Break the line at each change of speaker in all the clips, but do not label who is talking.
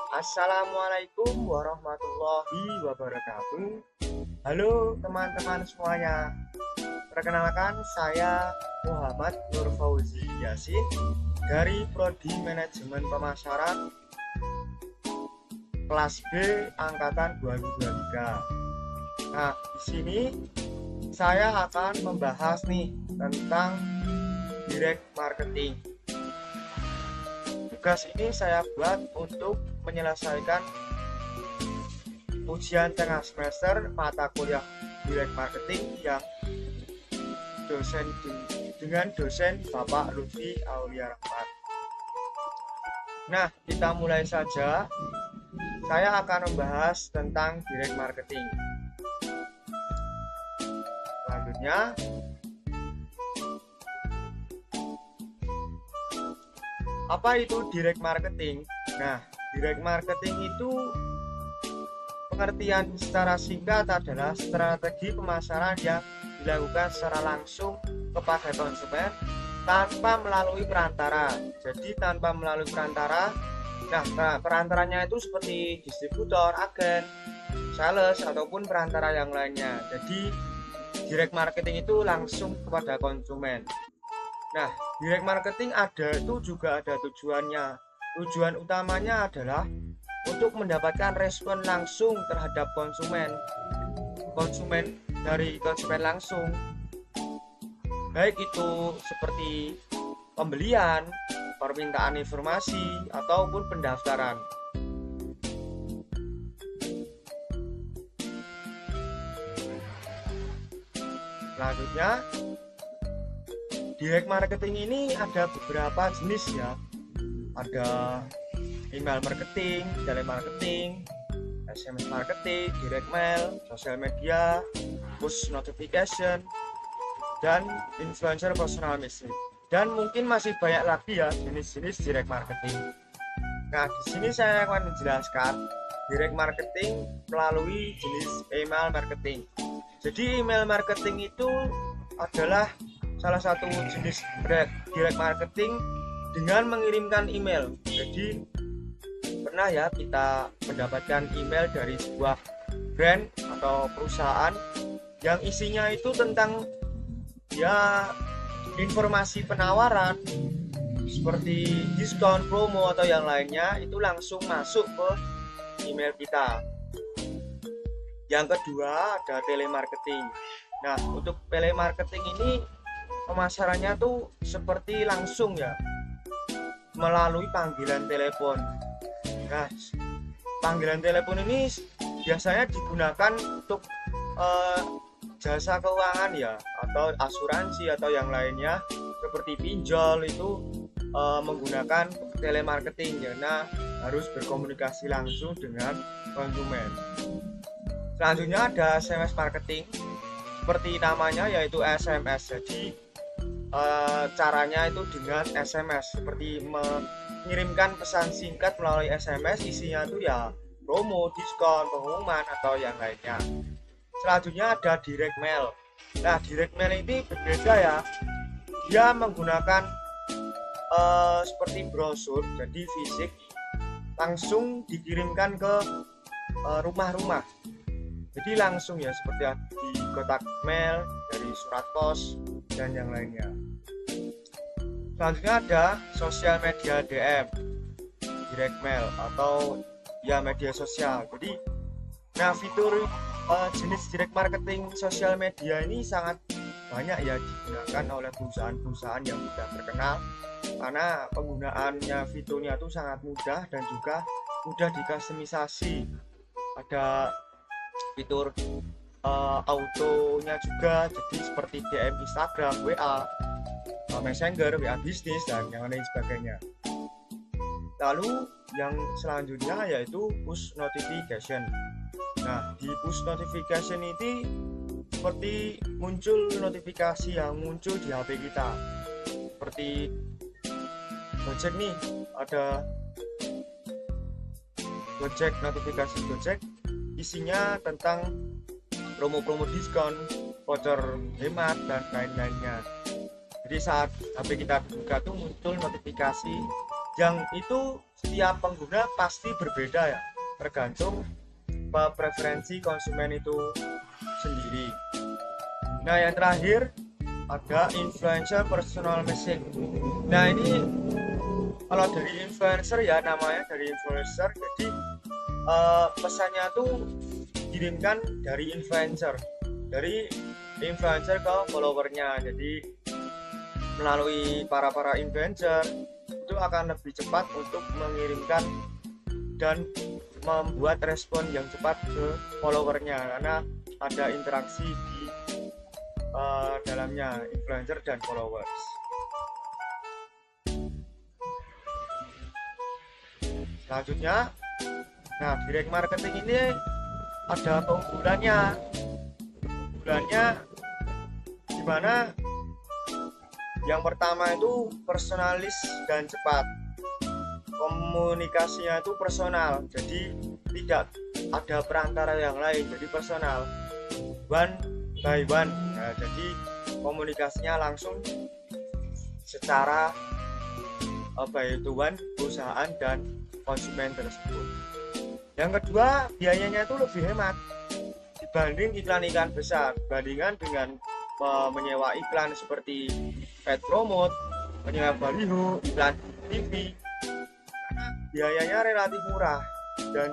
Assalamualaikum warahmatullahi wabarakatuh. Halo teman-teman semuanya. Perkenalkan, saya Muhammad Nur Fauzi Yasin dari Prodi Manajemen Pemasaran kelas B angkatan 2023. Nah, di sini saya akan membahas nih tentang direct marketing. Tugas ini saya buat untuk menyelesaikan ujian tengah semester mata kuliah direct marketing yang dengan dosen Bapak Lutfi Aulia Rahmat. Nah, kita mulai saja. Saya akan membahas tentang direct marketing. Selanjutnya, apa itu direct marketing? Nah, direct marketing itu pengertian secara singkat adalah strategi pemasaran yang dilakukan secara langsung kepada konsumen tanpa melalui perantara. Jadi tanpa melalui perantara. Nah, perantaranya itu seperti distributor, agen, sales ataupun perantara yang lainnya. Jadi direct marketing itu langsung kepada konsumen. Nah, direct marketing juga ada tujuannya. Tujuan utamanya adalah untuk mendapatkan respon langsung terhadap konsumen dari konsumen langsung, baik itu seperti pembelian, permintaan informasi, ataupun pendaftaran. Selanjutnya, direct marketing ini ada beberapa jenis ya. Ada email marketing, telemarketing, SMS marketing, direct mail, sosial media, push notification, dan influencer personal message. Dan mungkin masih banyak lagi ya jenis-jenis direct marketing. Nah, di sini saya akan menjelaskan direct marketing melalui jenis email marketing. Jadi email marketing itu adalah salah satu jenis direct marketing dengan mengirimkan email. Jadi pernah ya kita mendapatkan email dari sebuah brand atau perusahaan yang isinya itu tentang ya informasi penawaran seperti diskon, promo atau yang lainnya, itu langsung masuk ke email kita. Yang kedua ada telemarketing. Nah, untuk telemarketing ini pemasarannya tuh seperti langsung ya, melalui panggilan telepon. Nah, panggilan telepon ini biasanya digunakan untuk jasa keuangan ya, atau asuransi atau yang lainnya seperti pinjol itu menggunakan telemarketing karena harus berkomunikasi langsung dengan konsumen. Selanjutnya ada SMS marketing, seperti namanya yaitu SMS. Jadi caranya itu dengan SMS, seperti mengirimkan pesan singkat melalui SMS, isinya itu ya promo, diskon, pengumuman atau yang lainnya. Selanjutnya ada direct mail. Nah, direct mail ini berbeda ya, dia menggunakan seperti brosur, jadi fisik, langsung dikirimkan ke rumah-rumah. Jadi langsung ya, seperti di kotak mail, dari surat pos dan yang lainnya. Selanjutnya ada sosial media DM, direct mail atau ya media sosial. Jadi nah, fitur jenis direct marketing sosial media ini sangat banyak ya digunakan oleh perusahaan-perusahaan yang sudah terkenal, karena penggunaannya fiturnya itu sangat mudah dan juga mudah dikustomisasi. Ada fitur autonya juga, jadi seperti DM Instagram, WA, Messenger, WA bisnis dan yang lain sebagainya. Lalu yang selanjutnya yaitu push notification. Nah, di push notification ini seperti muncul notifikasi yang muncul di HP kita. Seperti Gojek nih, ada Gojek, notifikasi Gojek isinya tentang promo-promo diskon, voucher hemat dan lain-lainnya. Jadi saat HP kita buka tuh muncul notifikasi yang itu setiap pengguna pasti berbeda ya, tergantung preferensi konsumen itu sendiri. Nah, yang terakhir ada influencer personal message. Nah, ini kalau dari influencer ya, namanya dari influencer, jadi pesannya tuh dikirimkan dari influencer ke followernya. Jadi melalui para influencer itu akan lebih cepat untuk mengirimkan dan membuat respon yang cepat ke followernya, karena ada interaksi di dalamnya influencer dan followers. Selanjutnya, nah, direct marketing ini ada keunggulannya. Dimana yang pertama itu personalis dan cepat. Komunikasinya itu personal, jadi tidak ada perantara yang lain, jadi personal, one by one. Nah, jadi komunikasinya langsung secara one perusahaan dan konsumen tersebut. Yang kedua, biayanya itu lebih hemat dibanding iklan-iklan besar, bandingan dengan menyewa iklan seperti paid promote, menyewa baliho, iklan TV. Karena biayanya relatif murah dan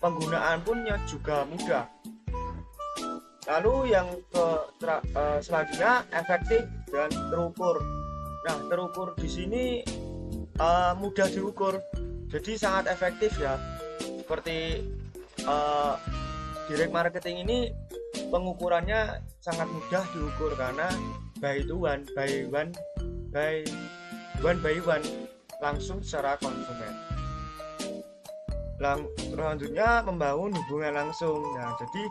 penggunaan punnya juga mudah. Lalu yang selanjutnya efektif dan terukur. Nah, terukur di sini mudah diukur, jadi sangat efektif ya. Seperti direct marketing ini pengukurannya sangat mudah diukur karena one by one langsung secara konsumen. Selanjutnya membangun hubungan langsung. Nah, jadi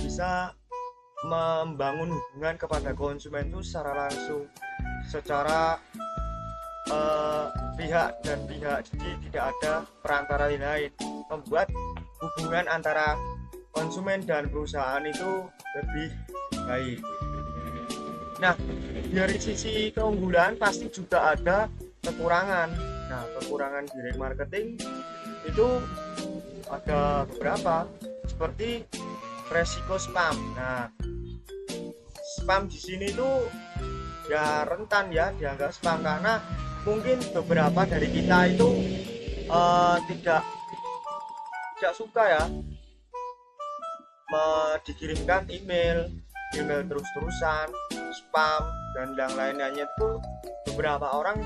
bisa membangun hubungan kepada konsumen itu secara langsung, secara pihak dan pihak, jadi tidak ada perantara lain, membuat hubungan antara konsumen dan perusahaan itu lebih baik. Nah, dari sisi keunggulan pasti juga ada kekurangan. Nah, kekurangan direct marketing itu ada beberapa, seperti resiko spam. Nah, spam di sini tuh ya rentan ya dianggap spam, karena mungkin beberapa dari kita itu tidak suka ya dikirimkan email terus-terusan, spam dan yang lain-lainnya. Itu beberapa orang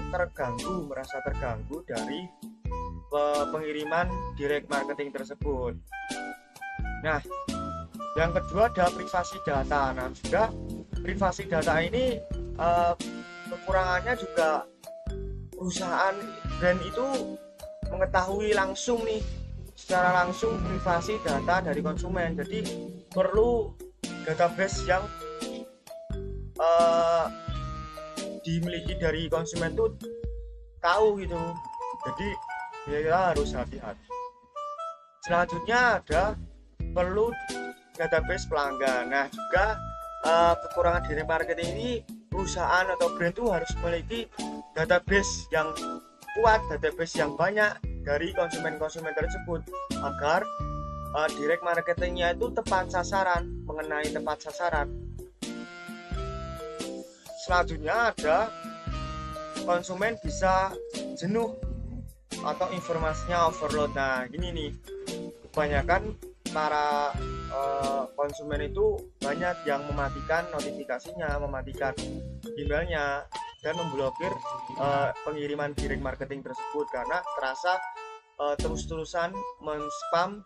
merasa terganggu dari pengiriman direct marketing tersebut. Nah, yang kedua ada privasi data. Nah, juga privasi data ini kekurangannya juga perusahaan brand itu mengetahui langsung nih, secara langsung privasi data dari konsumen. Jadi perlu database yang dimiliki dari konsumen itu tahu gitu. Jadi kita harus hati-hati. Selanjutnya ada perlu database pelanggan. Nah, juga kekurangan direct marketing ini, perusahaan atau brand itu harus memiliki database yang kuat, database yang banyak dari konsumen-konsumen tersebut, agar direct marketingnya itu tepat sasaran, mengenai tepat sasaran. Selanjutnya ada konsumen bisa jenuh atau informasinya overload. Nah, ini nih, kebanyakan para konsumen itu banyak yang mematikan notifikasinya, mematikan emailnya, dan memblokir pengiriman direct marketing tersebut karena terasa terus-terusan men-spam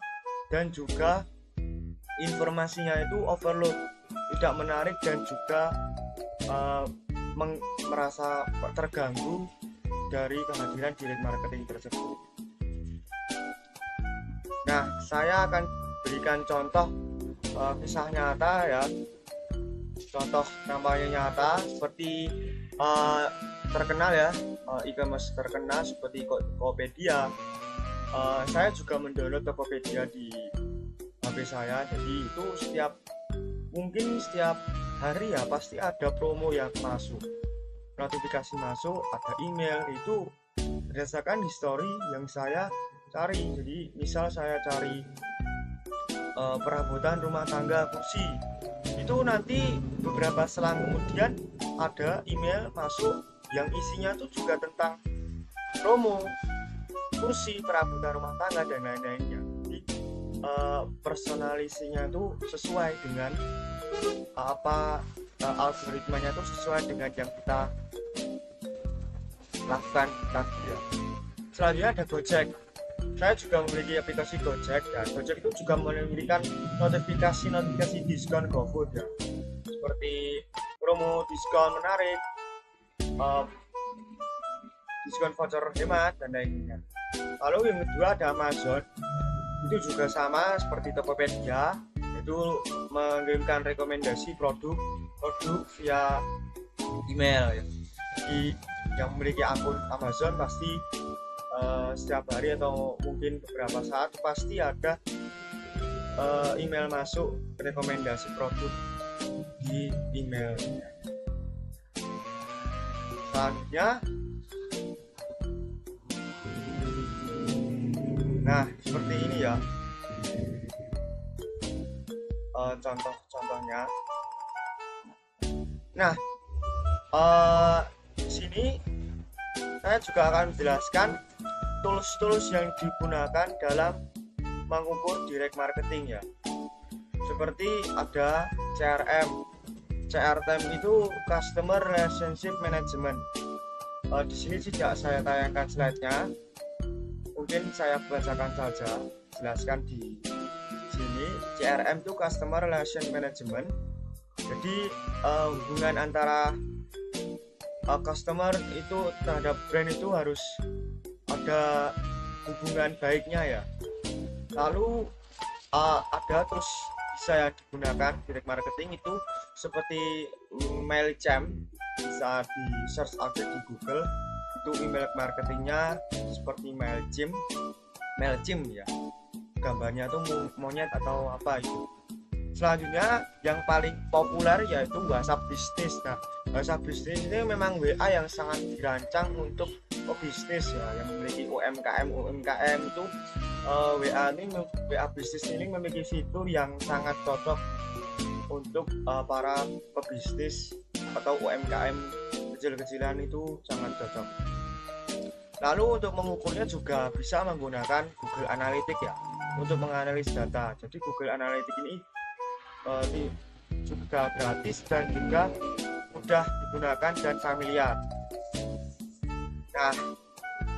dan juga informasinya itu overload, tidak menarik, dan juga merasa terganggu dari kehadiran direct marketing tersebut. Nah, saya akan berikan contoh kisah nyata ya, contoh kampanye nyata seperti terkenal ya, e-commerce terkenal seperti Tokopedia. Saya juga mendownload Tokopedia di HP saya, jadi itu mungkin setiap hari ya pasti ada promo yang masuk. notifikasi masuk, ada email, itu berdasarkan history yang saya cari. Jadi misal saya cari perabotan rumah tangga kursi, itu nanti beberapa selang kemudian ada email masuk yang isinya tuh juga tentang promo kursi, perabotan rumah tangga dan lain-lainnya. Jadi personalisasinya tuh sesuai dengan algoritmanya tuh sesuai dengan yang kita lakukan tadi ya. Selanjutnya ada Gojek. Saya juga memiliki aplikasi Gojek, dan Gojek itu juga memberikan notifikasi diskon GoFood ya, seperti promo diskon menarik, diskon voucher hemat dan lainnya. Lalu yang kedua ada Amazon. Itu juga sama seperti Tokopedia, itu mengirimkan rekomendasi produk via email ya. Jadi yang memiliki akun Amazon pasti setiap hari atau mungkin beberapa saat pasti ada email masuk rekomendasi produk di email. Selanjutnya, nah seperti ini ya, contoh-contohnya. Nah di sini saya juga akan menjelaskan tools-tools yang digunakan dalam mengukur direct marketing ya. Seperti ada CRM. CRM itu Customer Relationship Management. Di sini tidak saya tayangkan slide-nya. Mungkin saya bacakan saja, jelaskan di sini. CRM itu Customer Relation Management. Jadi hubungan antara customer itu terhadap brand itu harus ada hubungan baiknya ya. Lalu ada terus bisa yang digunakan direct marketing itu seperti MailChimp, bisa di search aja di Google, itu email marketingnya seperti MailChimp ya, gambarnya tuh monyet atau apa itu. Selanjutnya yang paling populer yaitu WhatsApp Business. Nah, WhatsApp Business ini memang WA yang sangat dirancang untuk bisnis ya, yang memiliki UMKM itu WA Business ini memiliki fitur yang sangat cocok untuk para pebisnis atau UMKM kecil-kecilan, itu sangat cocok. Lalu untuk mengukurnya juga bisa menggunakan Google Analytics ya, untuk menganalisis data. Jadi Google Analytics ini juga gratis dan juga mudah digunakan dan familiar. Nah,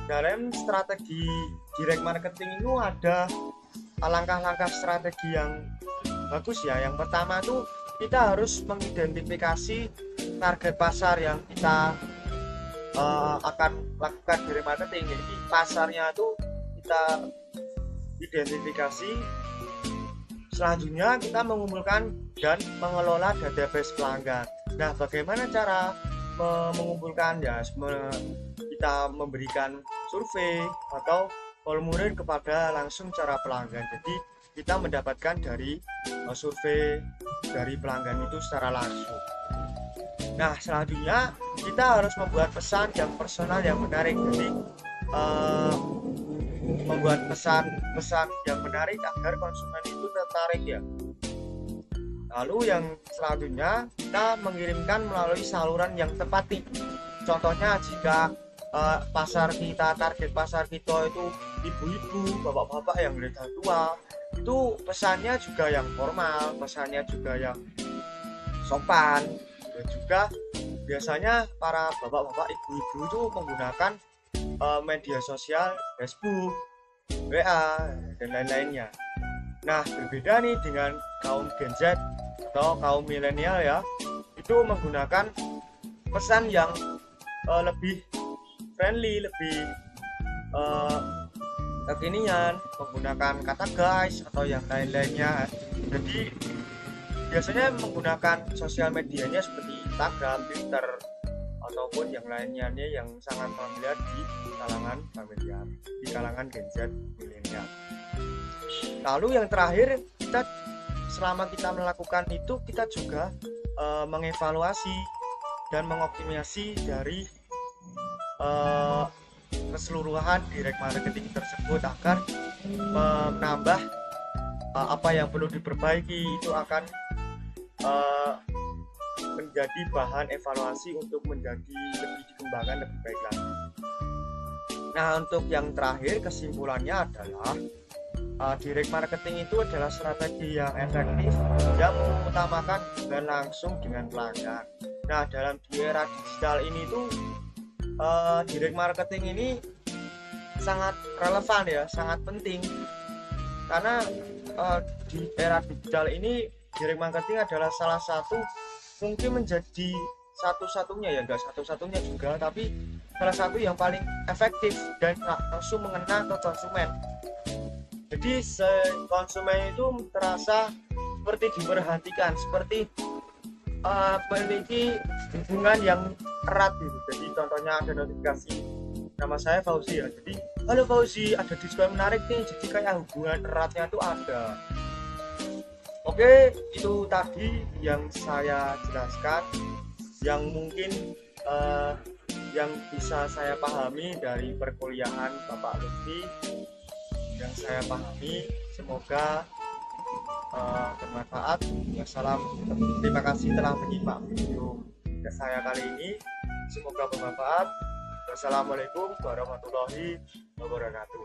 dalam strategi direct marketing itu ada langkah-langkah strategi yang bagus ya. Yang pertama tuh kita harus mengidentifikasi target pasar yang kita akan lakukan direct marketing. Jadi pasarnya tuh kita identifikasi. Selanjutnya kita mengumpulkan dan mengelola database pelanggan. Nah, bagaimana cara mengumpulkan ya? Kita memberikan survei atau formulir kepada langsung cara pelanggan. Jadi kita mendapatkan dari survei dari pelanggan itu secara langsung. Nah, selanjutnya kita harus membuat pesan yang personal yang menarik. Jadi membuat pesan yang menarik agar konsumen itu tertarik ya. Lalu yang selanjutnya kita mengirimkan melalui saluran yang tepat. Contohnya jika target pasar kita itu ibu-ibu, bapak-bapak yang udah tua, itu pesannya juga yang formal, pesannya juga yang sopan. Dan juga biasanya para bapak-bapak, ibu-ibu itu menggunakan media sosial, Facebook, WA dan lain-lainnya. Nah, berbeda nih dengan kaum Gen Z atau kaum milenial ya, itu menggunakan pesan yang lebih friendly, lebih kekinian, menggunakan kata guys atau yang lain-lainnya. Jadi biasanya menggunakan sosial medianya seperti Instagram, Twitter ataupun yang lainnya nih yang sangat familiar di kalangan familiar, di kalangan Gen Z milenial. Lalu yang terakhir, selama kita melakukan itu kita juga mengevaluasi dan mengoptimasi dari uh, keseluruhan direct marketing tersebut agar menambah apa yang perlu diperbaiki itu akan uh, menjadi bahan evaluasi untuk menjadi lebih dikembangkan lebih baik lagi. Nah, untuk yang terakhir kesimpulannya adalah direct marketing itu adalah strategi yang efektif yang mengutamakan hubungan langsung dengan pelanggan. Nah, dalam di era digital ini tuh direct marketing ini sangat relevan ya, sangat penting karena di era digital ini direct marketing adalah salah satu, mungkin menjadi satu-satunya ya, enggak satu-satunya juga, tapi salah satu yang paling efektif dan langsung mengena ke konsumen. Jadi konsumen itu terasa seperti diperhatikan, seperti memiliki hubungan yang erat gitu. Jadi contohnya ada notifikasi nama saya Fauzi ya, jadi halo Fauzi, ada diskon menarik nih, jadi kayak hubungan eratnya tuh ada. Oke, itu tadi yang saya jelaskan, yang mungkin yang bisa saya pahami dari perkuliahan Bapak Lutfi, yang saya pahami. Semoga bermanfaat. Ya, salam, terima kasih telah menyimak video saya kali ini, semoga bermanfaat. Wassalamualaikum warahmatullahi wabarakatuh.